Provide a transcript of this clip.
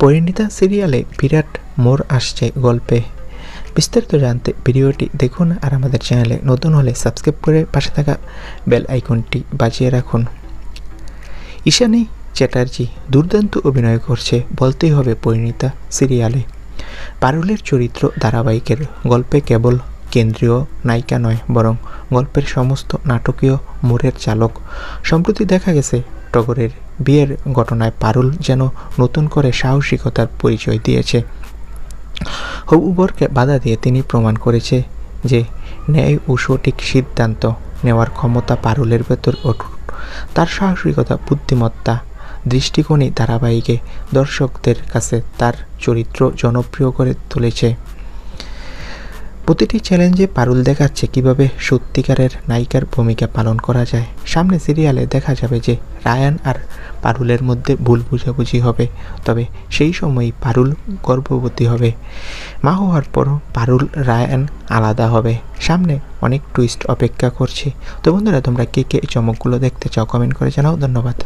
পরিণীতা সিরিয়ালে বিরাট মোড় আসছে গল্পে। বিস্তারিত জানতে ভিডিওটি দেখুন আর আমাদের চ্যানেলে নতুন হলে সাবস্ক্রাইব করে পাশে থাকা বেল আইকনটি বাজিয়ে রাখুন। ঈশানী চ্যাটার্জি দুর্দান্ত অভিনয় করছে বলতেই হবে পরিণীতা সিরিয়ালে। পারুলের চরিত্র ধারাবাহিকের গল্পে কেবল কেন্দ্রীয় নায়িকা নয়, বরং গল্পের সমস্ত নাটকীয় মোড়ের চালক। সম্প্রতি দেখা গেছে টগরের বিয়ের ঘটনায় পারুল যেন নতুন করে সাহসিকতার পরিচয় দিয়েছে। হবু বরকে বাধা দিয়ে তিনি প্রমাণ করেছে যে ন্যায় ও সঠিক সিদ্ধান্ত নেওয়ার ক্ষমতা পারুলের ভেতর অটুট। তার সাহসিকতা, বুদ্ধিমত্তা, দৃষ্টিকোণই ধারাবাহিকে দর্শকদের কাছে তার চরিত্র জনপ্রিয় করে তুলেছে। প্রতিটি চ্যালেঞ্জে পারুল দেখাচ্ছে কিভাবে সত্যিকারের নায়িকার ভূমিকা পালন করা যায়। সামনে সিরিয়ালে দেখা যাবে যে রায়ান আর পারুলের মধ্যে ভুল বুঝাবুঝি হবে, তবে সেই সময়ই পারুল গর্ভবতী হবে। মা হওয়ার পরও পারুল রায়ান আলাদা হবে। সামনে অনেক টুইস্ট অপেক্ষা করছে। তো বন্ধুরা, তোমরা কে কে এই চমকগুলো দেখতে চাও কমেন্ট করে জানাও। ধন্যবাদ।